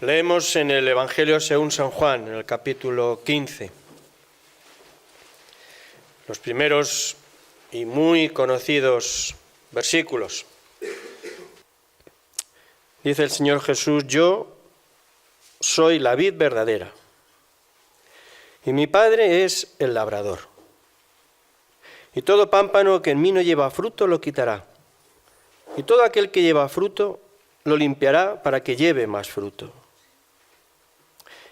Leemos en el Evangelio según San Juan, en el capítulo 15, los primeros y muy conocidos versículos. Dice el Señor Jesús: yo soy la vid verdadera y mi Padre es el labrador. Y todo pámpano que en mí no lleva fruto lo quitará, y todo aquel que lleva fruto lo limpiará para que lleve más fruto.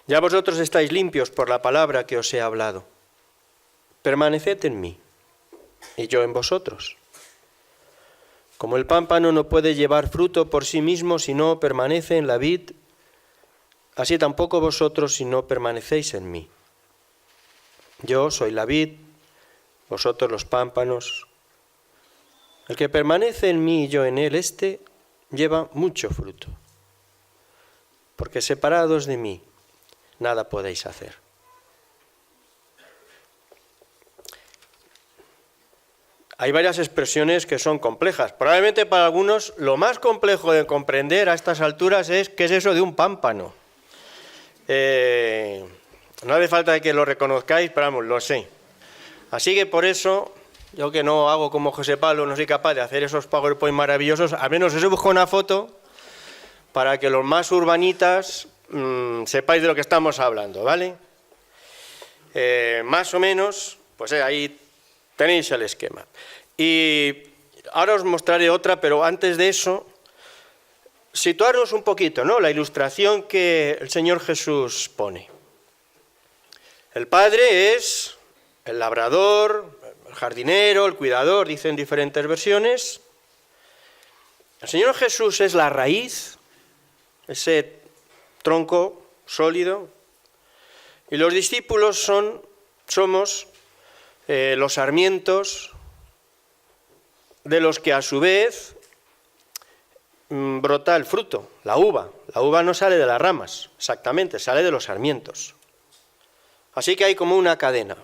Ya vosotros estáis limpios por la palabra que os he hablado. Permaneced en mí, y yo en vosotros. Como el pámpano no puede llevar fruto por sí mismo si no permanece en la vid, así tampoco vosotros si no permanecéis en mí. Yo soy la vid, vosotros los pámpanos. El que permanece en mí y yo en él, éste lleva mucho fruto, porque separados de mí nada podéis hacer. Hay varias expresiones que son complejas. Probablemente para algunos lo más complejo de comprender a estas alturas es qué es eso de un pámpano. No hace falta que lo reconozcáis, pero vamos, lo sé. Así que por eso, yo que no hago como José Pablo, no soy capaz de hacer esos PowerPoint maravillosos, al menos os he buscado una foto para que los más urbanitas sepáis de lo que estamos hablando, ¿vale? Más o menos, pues ahí tenéis el esquema. Y ahora os mostraré otra, pero antes de eso, situarnos un poquito, ¿no? La ilustración que el Señor Jesús pone. El Padre es el labrador, el jardinero, el cuidador, dicen diferentes versiones. El Señor Jesús es la raíz, ese tronco sólido, y los discípulos somos los sarmientos de los que a su vez brota el fruto, la uva. La uva no sale de las ramas, exactamente, sale de los sarmientos. Así que hay como una cadena.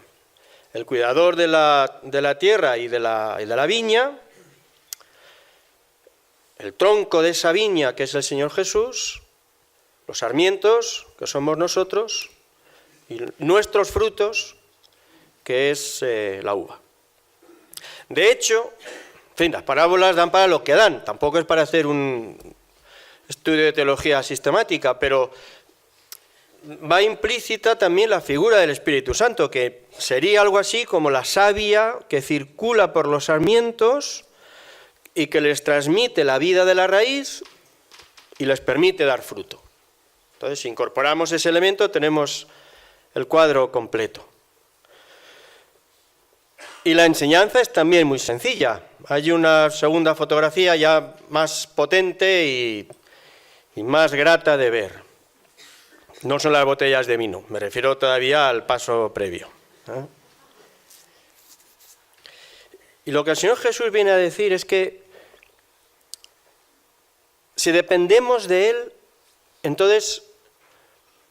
El cuidador de la tierra y de la viña, el tronco de esa viña que es el Señor Jesús, los sarmientos, que somos nosotros, y nuestros frutos, que es la uva. De hecho, en fin, las parábolas dan para lo que dan, tampoco es para hacer un estudio de teología sistemática, pero va implícita también la figura del Espíritu Santo, que sería algo así como la savia que circula por los sarmientos y que les transmite la vida de la raíz y les permite dar fruto. Entonces, si incorporamos ese elemento, tenemos el cuadro completo. Y la enseñanza es también muy sencilla. Hay una segunda fotografía ya más potente y más grata de ver. No son las botellas de vino, me refiero todavía al paso previo. Y lo que el Señor Jesús viene a decir es que si dependemos de Él, entonces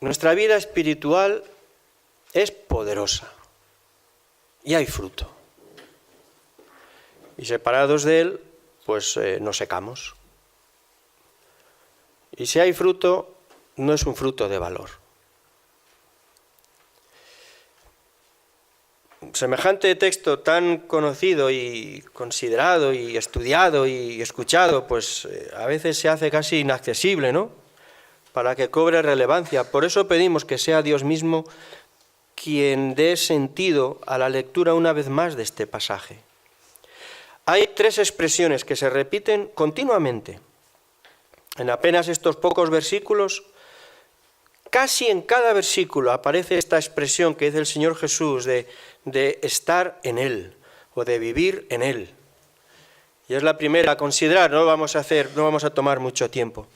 nuestra vida espiritual es poderosa y hay fruto. Y separados de Él, pues nos secamos. Y si hay fruto, no es un fruto de valor. Semejante texto tan conocido y considerado y estudiado y escuchado, pues a veces se hace casi inaccesible, ¿no? Para que cobre relevancia. Por eso pedimos que sea Dios mismo quien dé sentido a la lectura una vez más de este pasaje. Hay tres expresiones que se repiten continuamente. En apenas estos pocos versículos, casi en cada versículo aparece esta expresión que dice el Señor Jesús de estar en Él o de vivir en Él. Y es la primera a considerar, no vamos a tomar mucho tiempo.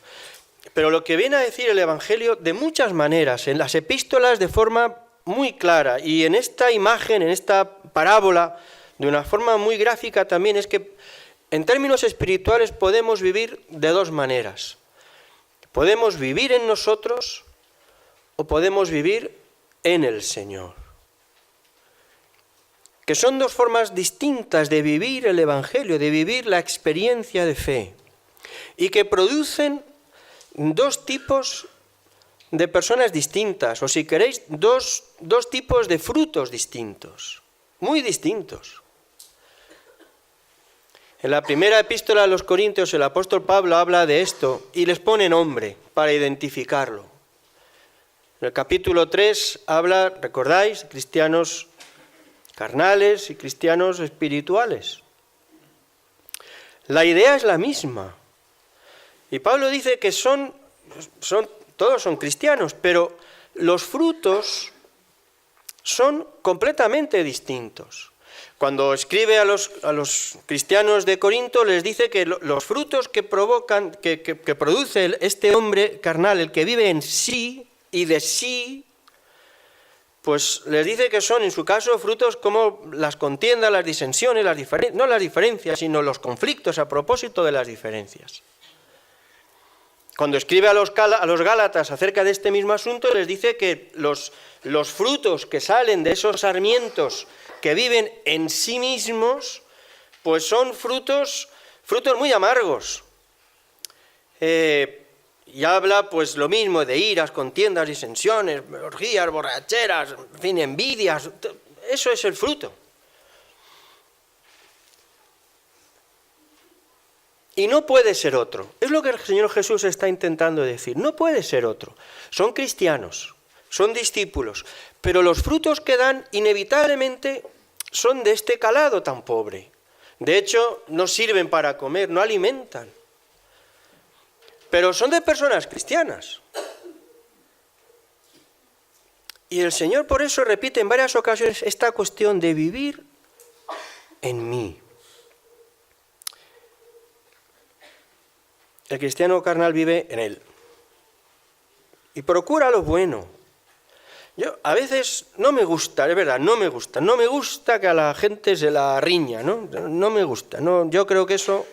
Pero lo que viene a decir el Evangelio de muchas maneras, en las epístolas de forma muy clara y en esta imagen, en esta parábola, de una forma muy gráfica también, es que en términos espirituales podemos vivir de dos maneras. Podemos vivir en nosotros o podemos vivir en el Señor. Que son dos formas distintas de vivir el Evangelio, de vivir la experiencia de fe, y que producen dos tipos de personas distintas, o si queréis, dos tipos de frutos distintos, muy distintos. En la primera epístola a los Corintios el apóstol Pablo habla de esto y les pone nombre para identificarlo. En el capítulo 3 habla, ¿recordáis?, cristianos carnales y cristianos espirituales. La idea es la misma. Y Pablo dice que todos son cristianos, pero los frutos son completamente distintos. Cuando escribe a los cristianos de Corinto, les dice que los frutos que produce este hombre carnal, el que vive en sí y de sí, pues les dice que son, en su caso, frutos como las contiendas, las disensiones, no las diferencias, sino los conflictos a propósito de las diferencias. Cuando escribe a los Gálatas acerca de este mismo asunto, les dice que los frutos que salen de esos sarmientos que viven en sí mismos, pues son frutos muy amargos. Y habla pues lo mismo de iras, contiendas, disensiones, orgías, borracheras, en fin, envidias. Eso es el fruto. Y no puede ser otro. Es lo que el Señor Jesús está intentando decir. No puede ser otro. Son cristianos, son discípulos, pero los frutos que dan inevitablemente son de este calado tan pobre. De hecho, no sirven para comer, no alimentan. Pero son de personas cristianas. Y el Señor por eso repite en varias ocasiones esta cuestión de vivir en mí. El cristiano carnal vive en Él y procura lo bueno. Yo a veces no me gusta, es verdad, no me gusta que a la gente se la riña, no me gusta, yo creo que eso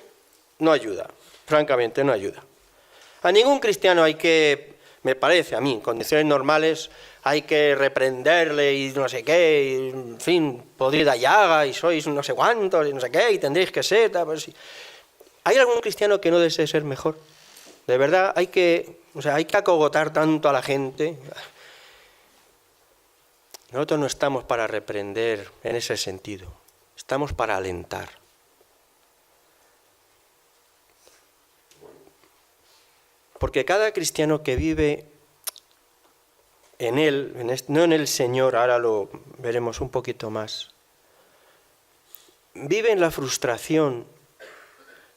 no ayuda, francamente no ayuda. A ningún cristiano hay que, me parece a mí, en condiciones normales, hay que reprenderle y no sé qué, y, en fin, podrida llaga y sois no sé cuántos y no sé qué, y tendréis que ser, pues sí. ¿Hay algún cristiano que no desee ser mejor? De verdad, hay que acogotar tanto a la gente. Nosotros no estamos para reprender en ese sentido, estamos para alentar. Porque cada cristiano que vive en Él, no en el Señor, ahora lo veremos un poquito más, vive en la frustración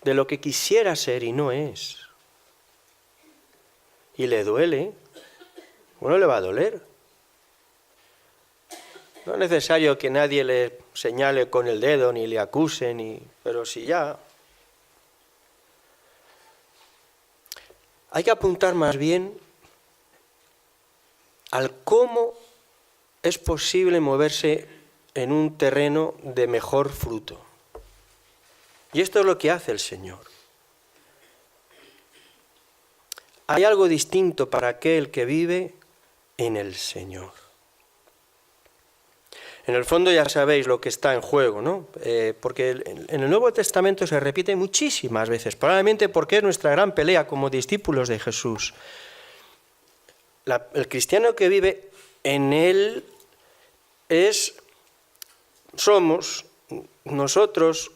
de lo que quisiera ser y no es. Y le duele, bueno, le va a doler. No es necesario que nadie le señale con el dedo, ni le acuse, pero si ya. Hay que apuntar más bien al cómo es posible moverse en un terreno de mejor fruto. Y esto es lo que hace el Señor. Hay algo distinto para aquel que vive en el Señor. En el fondo ya sabéis lo que está en juego, ¿no? Porque en el Nuevo Testamento se repite muchísimas veces, probablemente porque es nuestra gran pelea como discípulos de Jesús. El cristiano que vive en Él somos nosotros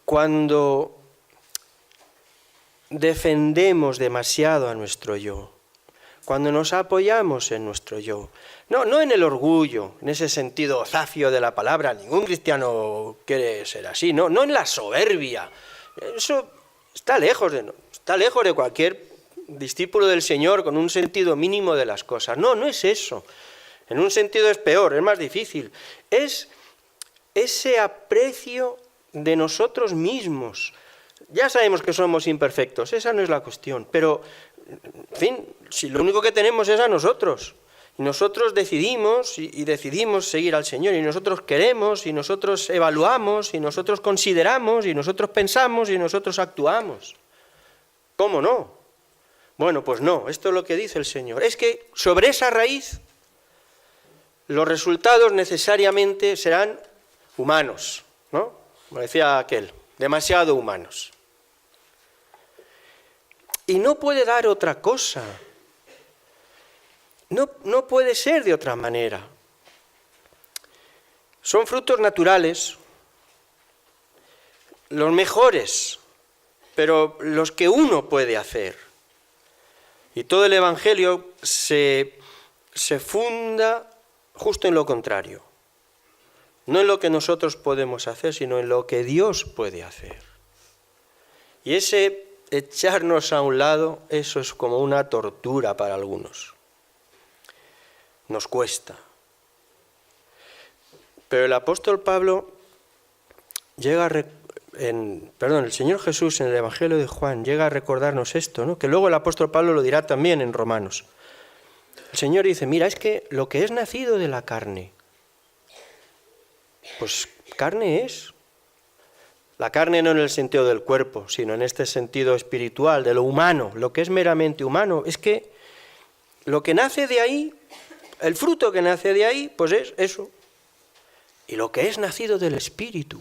cuando defendemos demasiado a nuestro yo, cuando nos apoyamos en nuestro yo, no en el orgullo, en ese sentido zafio de la palabra, ningún cristiano quiere ser así, no en la soberbia, eso está lejos de cualquier discípulo del Señor con un sentido mínimo de las cosas, no es eso, en un sentido es peor, es más difícil, es ese aprecio de nosotros mismos. Ya sabemos que somos imperfectos, esa no es la cuestión, pero, en fin, si lo único que tenemos es a nosotros, y nosotros decidimos y decidimos seguir al Señor, y nosotros queremos, y nosotros evaluamos, y nosotros consideramos, y nosotros pensamos, y nosotros actuamos. ¿Cómo no? Bueno, pues no, esto es lo que dice el Señor. Es que sobre esa raíz los resultados necesariamente serán humanos, ¿no? Como decía aquel, demasiado humanos. Y no puede dar otra cosa No puede ser de otra manera. Son frutos naturales, los mejores, pero los que uno puede hacer. Y todo el Evangelio se funda justo en lo contrario. No en lo que nosotros podemos hacer, sino en lo que Dios puede hacer. Y ese echarnos a un lado, eso es como una tortura para algunos. Nos cuesta. Pero el apóstol Pablo el Señor Jesús en el Evangelio de Juan llega a recordarnos esto, ¿no? Que luego el apóstol Pablo lo dirá también en Romanos. El Señor dice, mira, es que lo que es nacido de la carne, pues carne es. La carne no en el sentido del cuerpo, sino en este sentido espiritual, de lo humano, lo que es meramente humano. Es que lo que nace de ahí, el fruto que nace de ahí, pues es eso. Y lo que es nacido del Espíritu,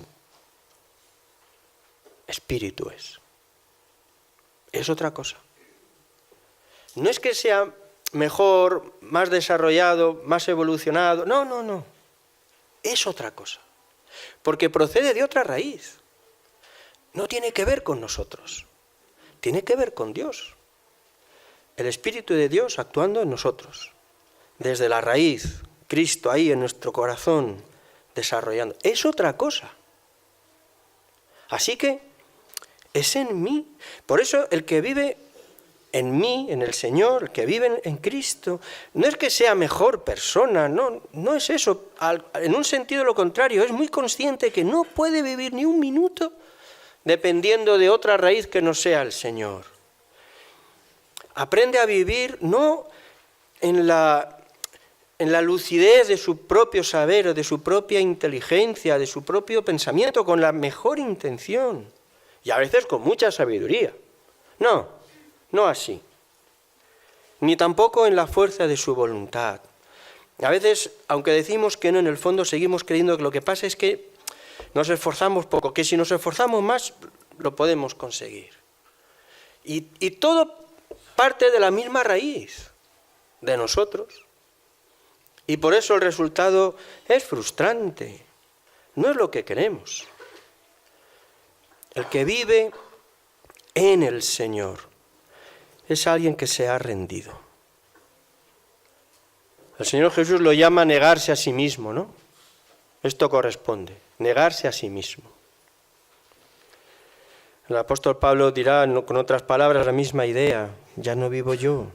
Espíritu es. Es otra cosa. No es que sea mejor, más desarrollado, más evolucionado. No. Es otra cosa. Porque procede de otra raíz. No tiene que ver con nosotros. Tiene que ver con Dios. El Espíritu de Dios actuando en nosotros. Desde la raíz, Cristo ahí en nuestro corazón, desarrollando. Es otra cosa. Así que es en mí. Por eso el que vive en mí, en el Señor, el que vive en Cristo, no es que sea mejor persona, no es eso. En un sentido lo contrario, es muy consciente que no puede vivir ni un minuto dependiendo de otra raíz que no sea el Señor. Aprende a vivir no en la lucidez de su propio saber o de su propia inteligencia, de su propio pensamiento, con la mejor intención y a veces con mucha sabiduría. No así. Ni tampoco en la fuerza de su voluntad. A veces, aunque decimos que no, en el fondo seguimos creyendo que lo que pasa es que nos esforzamos poco, que si nos esforzamos más lo podemos conseguir. Y todo parte de la misma raíz, de nosotros. Y por eso el resultado es frustrante, no es lo que queremos. El que vive en el Señor es alguien que se ha rendido. El Señor Jesús lo llama negarse a sí mismo, ¿no? Esto corresponde, negarse a sí mismo. El apóstol Pablo dirá con otras palabras la misma idea, ya no vivo yo,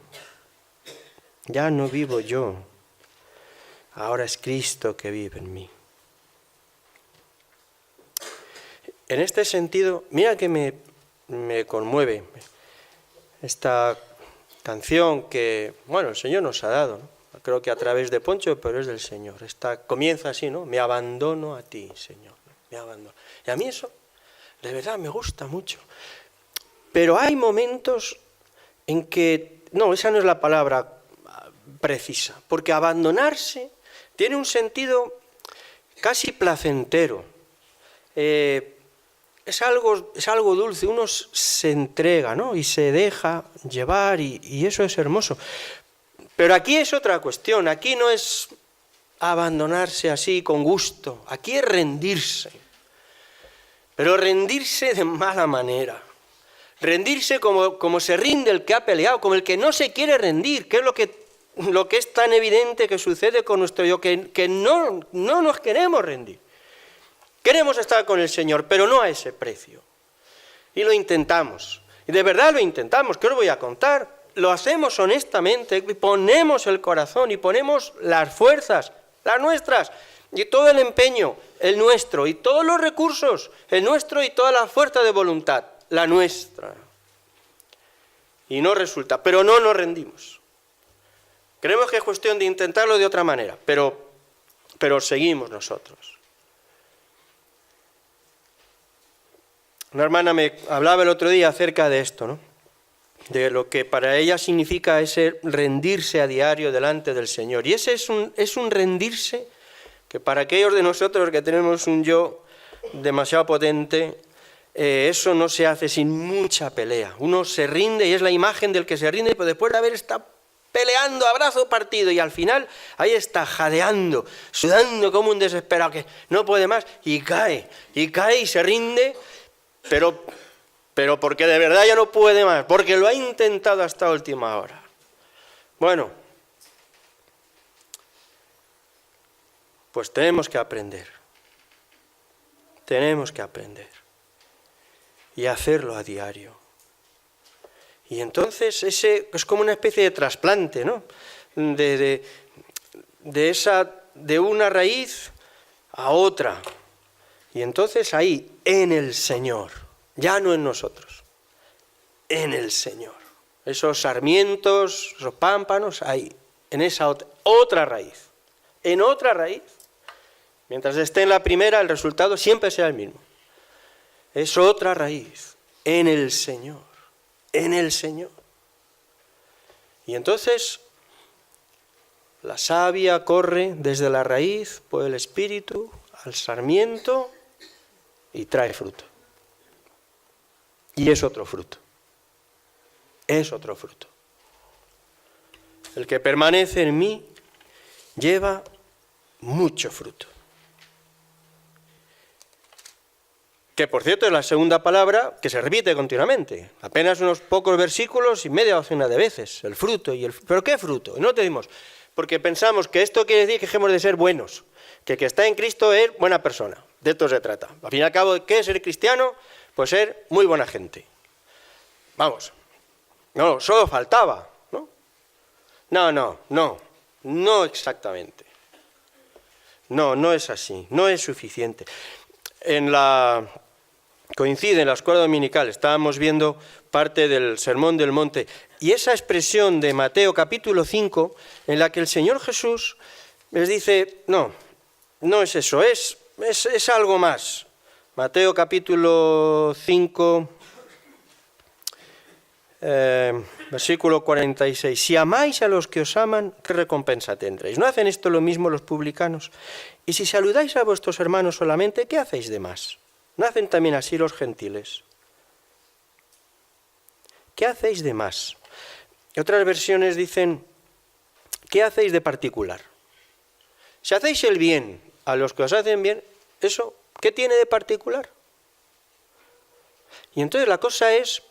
ahora es Cristo que vive en mí. En este sentido, mira que me conmueve esta canción que, el Señor nos ha dado, ¿no? Creo que a través de Poncho, pero es del Señor. Comienza así, ¿no? Me abandono a ti, Señor. Me abandono. Y a mí eso, de verdad, me gusta mucho. Pero hay momentos en que, esa no es la palabra precisa, porque abandonarse tiene un sentido casi placentero. Es algo dulce, uno se entrega, ¿no? Y se deja llevar y eso es hermoso. Pero aquí es otra cuestión, aquí no es abandonarse así con gusto, aquí es rendirse. Pero rendirse de mala manera. Rendirse como se rinde el que ha peleado, como el que no se quiere rendir, que es lo que es tan evidente que sucede con nuestro yo, que no nos queremos rendir. Queremos estar con el Señor, pero no a ese precio. Y lo intentamos. Y de verdad lo intentamos. ¿Qué os voy a contar? Lo hacemos honestamente, y ponemos el corazón y ponemos las fuerzas, las nuestras, y todo el empeño, el nuestro, y todos los recursos, el nuestro y toda la fuerza de voluntad, la nuestra. Y no resulta, pero no nos rendimos. Creemos que es cuestión de intentarlo de otra manera, pero seguimos nosotros. Una hermana me hablaba el otro día acerca de esto, ¿no? De lo que para ella significa ese rendirse a diario delante del Señor. Y ese es un rendirse que para aquellos de nosotros que tenemos un yo demasiado potente, eso no se hace sin mucha pelea. Uno se rinde y es la imagen del que se rinde, pero después de haber estado peleando a brazo partido, y al final ahí está jadeando, sudando como un desesperado que no puede más, y cae y se rinde, pero porque de verdad ya no puede más, porque lo ha intentado hasta última hora. Bueno, pues tenemos que aprender y hacerlo a diario. Y entonces ese es como una especie de trasplante, ¿no? De una raíz a otra. Y entonces ahí, en el Señor, ya no en nosotros, en el Señor. Esos sarmientos, esos pámpanos, ahí, en esa otra raíz. En otra raíz. Mientras esté en la primera, el resultado siempre será el mismo. Es otra raíz, en el Señor, en el Señor. Y entonces la savia corre desde la raíz por el espíritu al sarmiento y trae fruto. Y es otro fruto. Es otro fruto. El que permanece en mí lleva mucho fruto. Que por cierto es la segunda palabra que se repite continuamente. Apenas unos pocos versículos y media docena de veces. El fruto y el... ¿Pero qué fruto? No te dimos. Porque pensamos que esto quiere decir que hemos de ser buenos. Que el que está en Cristo es buena persona. De esto se trata. Al fin y al cabo, ¿qué es ser cristiano? Pues ser muy buena gente. Vamos. No, solo faltaba, ¿no? No exactamente. No es así. No es suficiente. Coincide en la escuela dominical, estábamos viendo parte del Sermón del Monte, y esa expresión de Mateo capítulo 5, en la que el Señor Jesús les dice, no es eso, es algo más. Mateo capítulo 5, versículo 46, si amáis a los que os aman, ¿qué recompensa tendréis? ¿No hacen esto lo mismo los publicanos? Y si saludáis a vuestros hermanos solamente, ¿qué hacéis de más? ¿No hacen también así los gentiles? ¿Qué hacéis de más? Y otras versiones dicen, ¿qué hacéis de particular? Si hacéis el bien a los que os hacen bien, ¿eso qué tiene de particular? Y entonces la cosa es,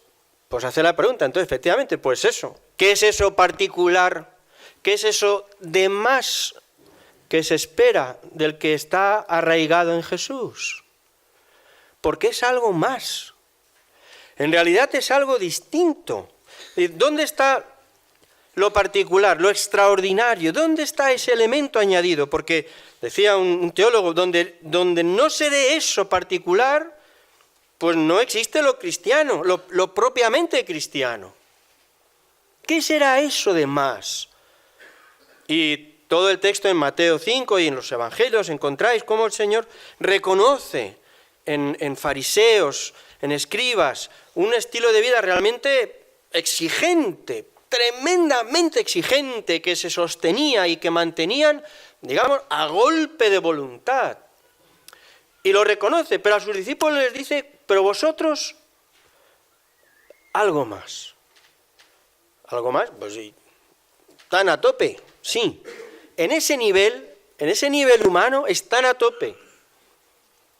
pues hacer la pregunta, entonces efectivamente, pues eso, ¿qué es eso particular? ¿Qué es eso de más que se espera del que está arraigado en Jesús? Porque es algo más. En realidad es algo distinto. ¿Dónde está lo particular, lo extraordinario? ¿Dónde está ese elemento añadido? Porque decía un teólogo, donde no se dé eso particular, pues no existe lo cristiano, lo propiamente cristiano. ¿Qué será eso de más? Y todo el texto en Mateo 5 y en los Evangelios encontráis cómo el Señor reconoce en fariseos, en escribas, un estilo de vida realmente exigente, tremendamente exigente, que se sostenía y que mantenían, digamos, a golpe de voluntad. Y lo reconoce, pero a sus discípulos les dice, pero vosotros, algo más. ¿Algo más? Pues sí, están a tope, sí. En ese nivel humano, están a tope.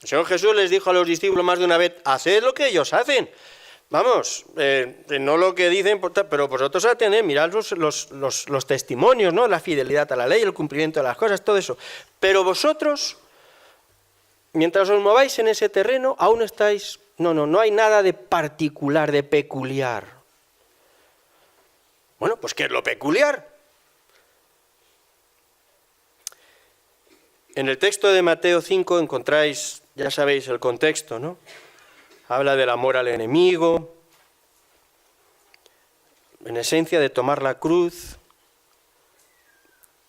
El Señor Jesús les dijo a los discípulos más de una vez, haced lo que ellos hacen. Vamos, no lo que dicen, pero vosotros atended, mirad los testimonios, ¿no? La fidelidad a la ley, el cumplimiento de las cosas, todo eso. Pero vosotros, mientras os mováis en ese terreno, aún estáis... No hay nada de particular, de peculiar. Bueno, pues ¿qué es lo peculiar? En el texto de Mateo 5 encontráis... Ya sabéis el contexto, ¿no? Habla del amor al enemigo, en esencia de tomar la cruz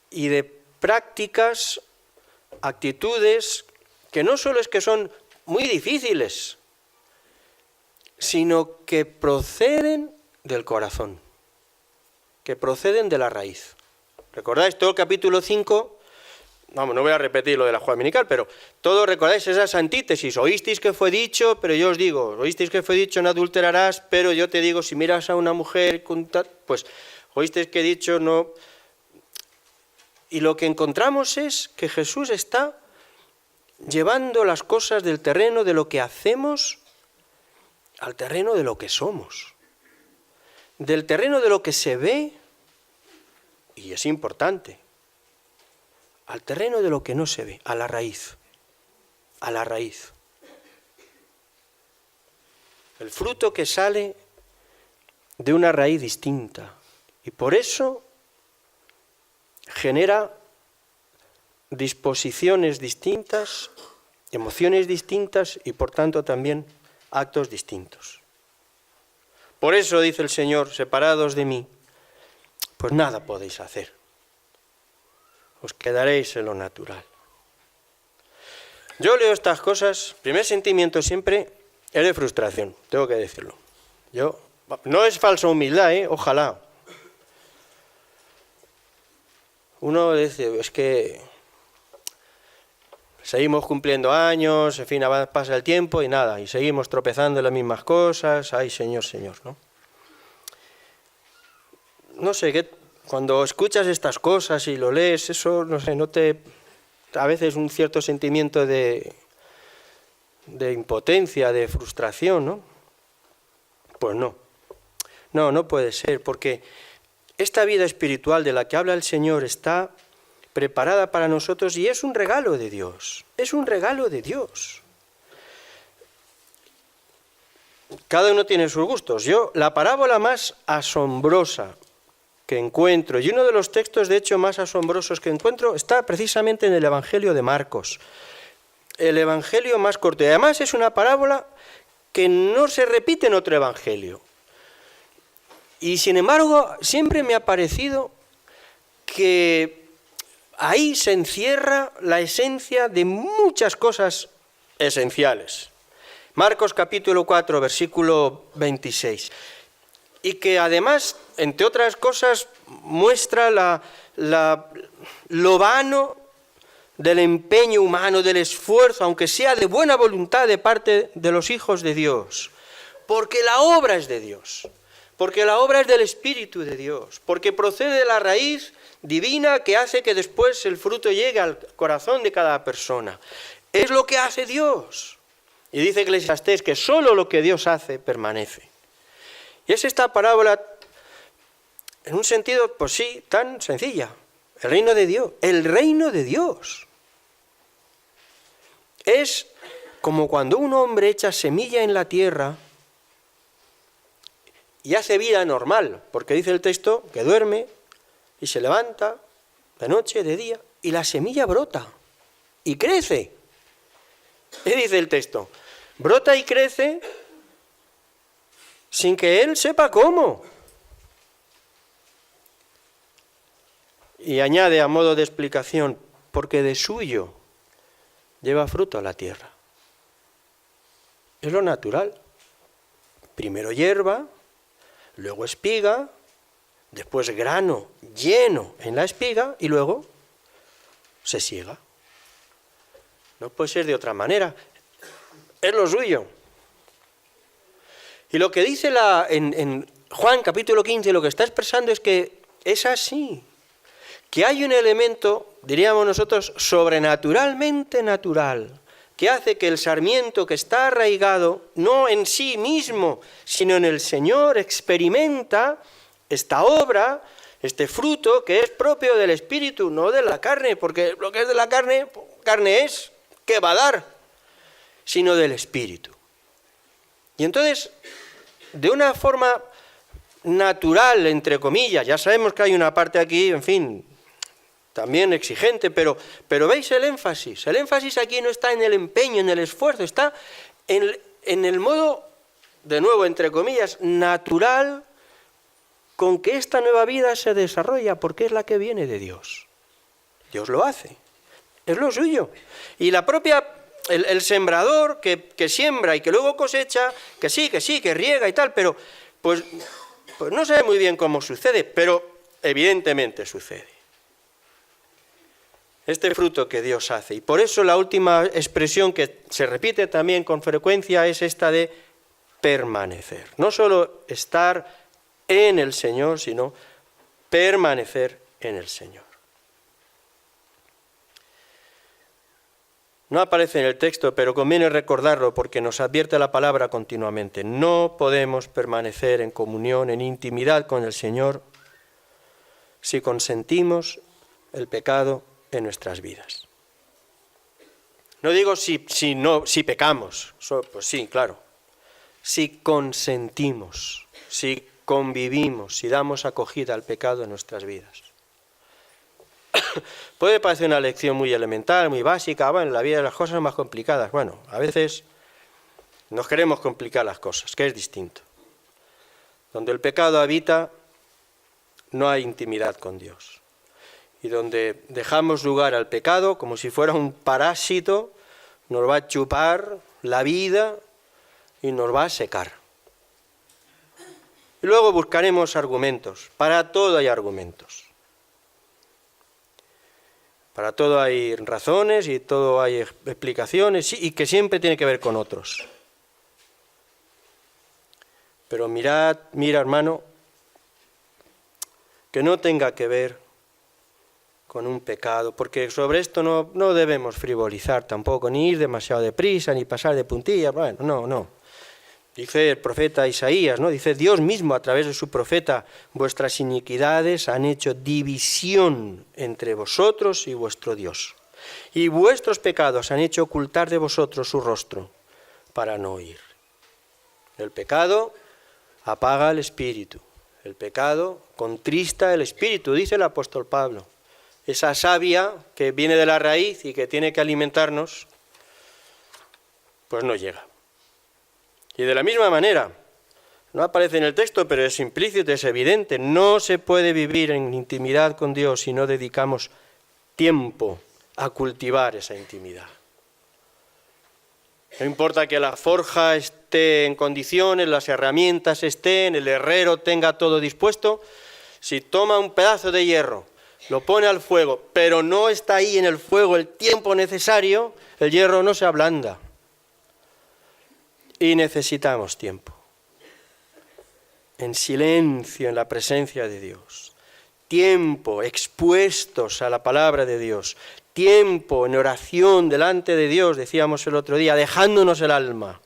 y de prácticas, actitudes que no solo es que son muy difíciles, sino que proceden del corazón, que proceden de la raíz. ¿Recordáis todo el capítulo 5? Vamos, no voy a repetir lo de la escuela dominical, pero todos recordáis esas antítesis. Oísteis que fue dicho, pero yo os digo, oísteis que fue dicho, no adulterarás, pero yo te digo, si miras a una mujer, pues Oísteis que he dicho no. Y lo que encontramos es que Jesús está llevando las cosas del terreno de lo que hacemos al terreno de lo que somos. Del terreno de lo que se ve, y es importante, al terreno de lo que no se ve, a la raíz. A la raíz. El fruto que sale de una raíz distinta. Y por eso genera disposiciones distintas, emociones distintas y por tanto también actos distintos. Por eso dice el Señor, separados de mí, pues nada podéis hacer. Os quedaréis en lo natural. Yo leo estas cosas, primer sentimiento siempre es de frustración, tengo que decirlo. No es falsa humildad, ojalá. Uno dice, es que seguimos cumpliendo años, en fin, pasa el tiempo y nada, y seguimos tropezando en las mismas cosas, ay Señor, Señor, ¿no? No sé, cuando escuchas estas cosas y lo lees, eso, no sé, a veces un cierto sentimiento de impotencia, de frustración, ¿no? Pues no puede ser, porque esta vida espiritual de la que habla el Señor está preparada para nosotros y es un regalo de Dios, es un regalo de Dios. Cada uno tiene sus gustos. La parábola más asombrosa que encuentro, y uno de los textos de hecho más asombrosos que encuentro, está precisamente en el Evangelio de Marcos. El Evangelio más corto. Y además es una parábola que no se repite en otro Evangelio. Y sin embargo, siempre me ha parecido que ahí se encierra la esencia de muchas cosas esenciales. Marcos capítulo 4, versículo 26. Y que además, entre otras cosas, muestra lo vano del empeño humano, del esfuerzo, aunque sea de buena voluntad de parte de los hijos de Dios. Porque la obra es de Dios. Porque la obra es del Espíritu de Dios, porque procede de la raíz divina que hace que después el fruto llegue al corazón de cada persona. Es lo que hace Dios. Y dice Eclesiastés que solo lo que Dios hace permanece. Y es esta parábola, en un sentido, pues sí, tan sencilla. El reino de Dios. El reino de Dios. Es como cuando un hombre echa semilla en la tierra y hace vida normal, porque dice el texto que duerme y se levanta de noche, de día, y la semilla brota y crece. Y dice el texto, brota y crece sin que él sepa cómo. Y añade a modo de explicación, porque de suyo lleva fruto a la tierra. Es lo natural. Primero hierba, luego espiga, después grano lleno en la espiga y luego se siega. No puede ser de otra manera. Es lo suyo. Y lo que dice en Juan capítulo 15, lo que está expresando es que es así. Que hay un elemento, diríamos nosotros, sobrenaturalmente natural, que hace que el sarmiento que está arraigado, no en sí mismo, sino en el Señor, experimenta esta obra, este fruto que es propio del Espíritu, no de la carne, porque lo que es de la carne, carne es, ¿qué va a dar? Sino del Espíritu. Y entonces, de una forma natural, entre comillas, ya sabemos que hay una parte aquí, en fin, también exigente, pero veis el énfasis. El énfasis aquí no está en el empeño, en el esfuerzo, está en el modo, de nuevo, entre comillas, natural con que esta nueva vida se desarrolla, porque es la que viene de Dios. Dios lo hace, es lo suyo. Y la propia, el sembrador que siembra y que luego cosecha, que sí, que riega y tal, pero pues no sabe muy bien cómo sucede, pero evidentemente sucede. Este fruto que Dios hace. Y por eso la última expresión que se repite también con frecuencia es esta de permanecer. No solo estar en el Señor, sino permanecer en el Señor. No aparece en el texto, pero conviene recordarlo porque nos advierte la palabra continuamente. No podemos permanecer en comunión, en intimidad con el Señor, si consentimos el pecado en nuestras vidas. No digo si pecamos, pues sí, claro. Si consentimos, si convivimos, si damos acogida al pecado en nuestras vidas. Puede parecer una lección muy elemental, muy básica, bueno, en la vida de las cosas más complicadas. Bueno, a veces nos queremos complicar las cosas, que es distinto. Donde el pecado habita, no hay intimidad con Dios. Y donde dejamos lugar al pecado, como si fuera un parásito, nos va a chupar la vida y nos va a secar. Y luego buscaremos argumentos. Para todo hay argumentos. Para todo hay razones y todo hay explicaciones y que siempre tiene que ver con otros. Pero mira hermano, que no tenga que ver con un pecado, porque sobre esto no debemos frivolizar tampoco, ni ir demasiado deprisa, ni pasar de puntillas, bueno, no. Dice el profeta Isaías, ¿no? Dice Dios mismo a través de su profeta, vuestras iniquidades han hecho división entre vosotros y vuestro Dios. Y vuestros pecados han hecho ocultar de vosotros su rostro para no oír. El pecado apaga el espíritu. El pecado contrista el espíritu, dice el apóstol Pablo. Esa savia que viene de la raíz y que tiene que alimentarnos, pues no llega. Y de la misma manera, no aparece en el texto, pero es implícito, es evidente, no se puede vivir en intimidad con Dios si no dedicamos tiempo a cultivar esa intimidad. No importa que la forja esté en condiciones, las herramientas estén, el herrero tenga todo dispuesto, si toma un pedazo de hierro, lo pone al fuego, pero no está ahí en el fuego el tiempo necesario, el hierro no se ablanda. Y necesitamos tiempo, en silencio, en la presencia de Dios, tiempo expuestos a la palabra de Dios, tiempo en oración delante de Dios, decíamos el otro día, dejándonos el alma,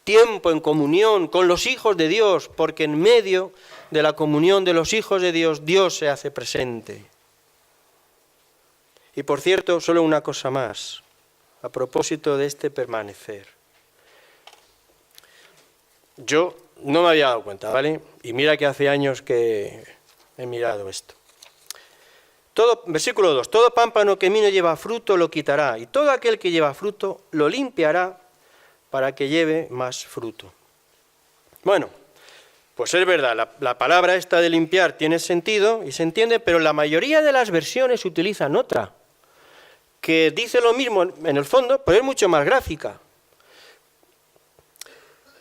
tiempo en comunión con los hijos de Dios, porque en medio de la comunión de los hijos de Dios, Dios se hace presente. Y por cierto, solo una cosa más, a propósito de este permanecer. Yo no me había dado cuenta, ¿vale? Y mira que hace años que he mirado esto. Versículo 2. Todo pámpano que en mí no lleva fruto lo quitará, y todo aquel que lleva fruto lo limpiará para que lleve más fruto. Bueno, pues es verdad, la palabra esta de limpiar tiene sentido y se entiende, pero la mayoría de las versiones utilizan otra, que dice lo mismo en el fondo, pero es mucho más gráfica.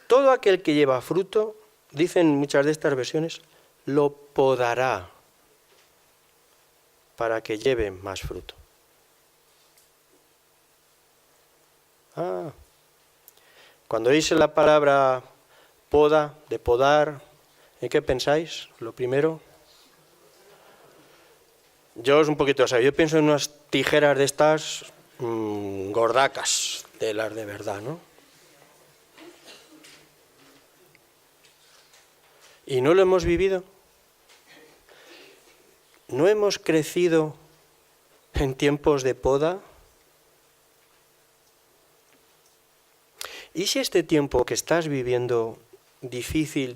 Todo aquel que lleva fruto, dicen muchas de estas versiones, lo podará para que lleve más fruto. Cuando oís la palabra poda, de podar, ¿en qué pensáis? Lo primero. Yo es un poquito sabio. Yo pienso en unas tijeras de estas gordacas, de las de verdad, ¿no? ¿Y no lo hemos vivido? ¿No hemos crecido en tiempos de poda? ¿Y si este tiempo que estás viviendo difícil,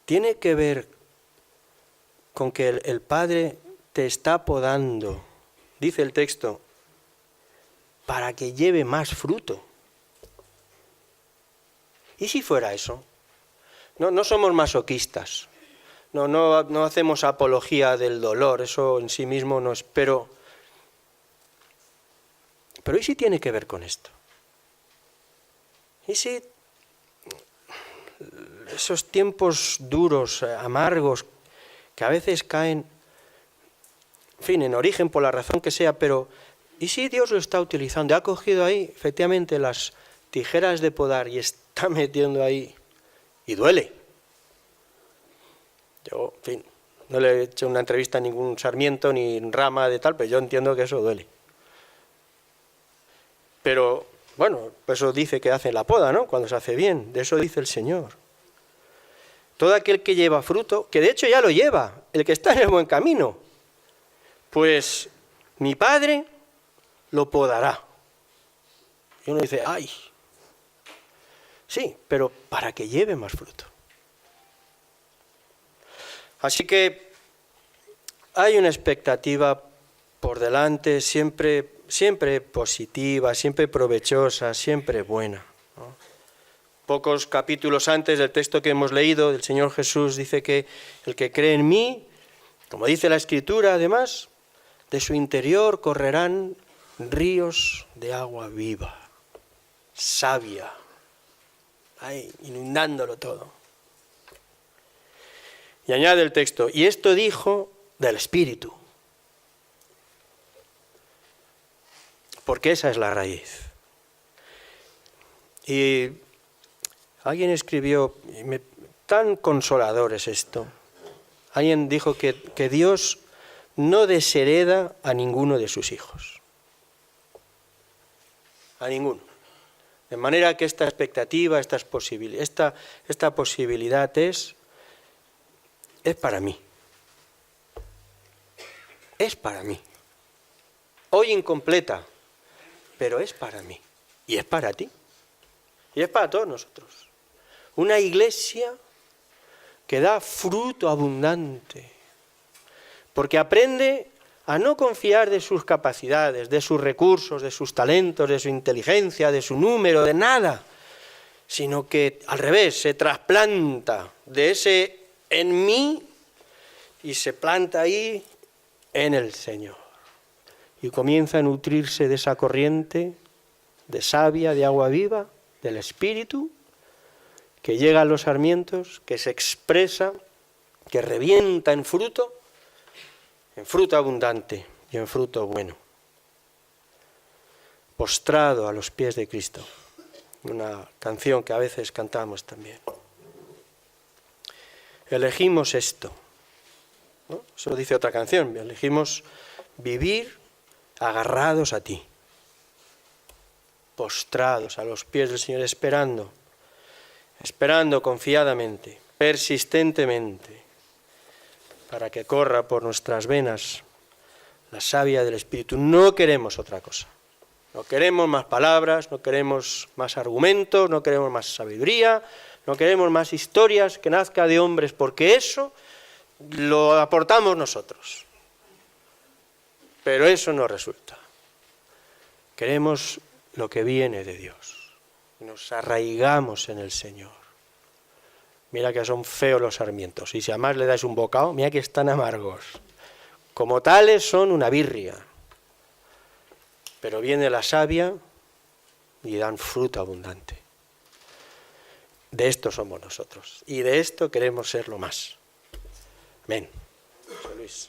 tiene que ver con que el Padre te está podando, dice el texto, para que lleve más fruto? ¿Y si fuera eso? No somos masoquistas, no hacemos apología del dolor, eso en sí mismo no es, pero ¿y si tiene que ver con esto? ¿Y si esos tiempos duros, amargos, que a veces caen, en fin, en origen por la razón que sea, pero ¿y si Dios lo está utilizando? Ha cogido ahí efectivamente las tijeras de podar y está está metiendo ahí y duele. Yo, en fin, no le he hecho una entrevista a ningún sarmiento ni rama de tal, pero yo entiendo que eso duele. Pero, bueno, pues eso dice que hace la poda, ¿no? Cuando se hace bien, de eso dice el Señor. Todo aquel que lleva fruto, que de hecho ya lo lleva, el que está en el buen camino, pues mi Padre lo podará. Y uno dice, ¡ay! Sí, pero para que lleve más fruto. Así que hay una expectativa por delante siempre positiva, siempre provechosa, siempre buena, ¿no? Pocos capítulos antes del texto que hemos leído, el Señor Jesús dice que el que cree en mí, como dice la Escritura además, de su interior correrán ríos de agua viva, savia, ahí, inundándolo todo. Y añade el texto, y esto dijo del Espíritu, porque esa es la raíz. Y alguien escribió, tan consolador es esto, alguien dijo que Dios no deshereda a ninguno de sus hijos, a ninguno. De manera que esta expectativa, esta posibilidad es para mí. Es para mí. Hoy incompleta, pero es para mí. Y es para ti. Y es para todos nosotros. Una iglesia que da fruto abundante. Porque aprende a no confiar de sus capacidades, de sus recursos, de sus talentos, de su inteligencia, de su número, de nada. Sino que al revés, se trasplanta de ese en mí y se planta ahí en el Señor. Y comienza a nutrirse de esa corriente de savia, de agua viva, del Espíritu, que llega a los sarmientos, que se expresa, que revienta en fruto abundante y en fruto bueno. Postrado a los pies de Cristo. Una canción que a veces cantamos también. Elegimos esto, ¿no? Eso dice otra canción, elegimos vivir agarrados a ti, postrados a los pies del Señor, esperando confiadamente, persistentemente, para que corra por nuestras venas la savia del Espíritu. No queremos otra cosa. No queremos más palabras, no queremos más argumentos, no queremos más sabiduría, no queremos más historias que nazca de hombres, porque eso lo aportamos nosotros. Pero eso no resulta. Queremos lo que viene de Dios. Nos arraigamos en el Señor. Mira que son feos los sarmientos. Y si además le dais un bocado, mira que están amargos. Como tales son una birria. Pero viene la savia y dan fruto abundante. De esto somos nosotros. Y de esto queremos ser lo más. Amén. José Luis.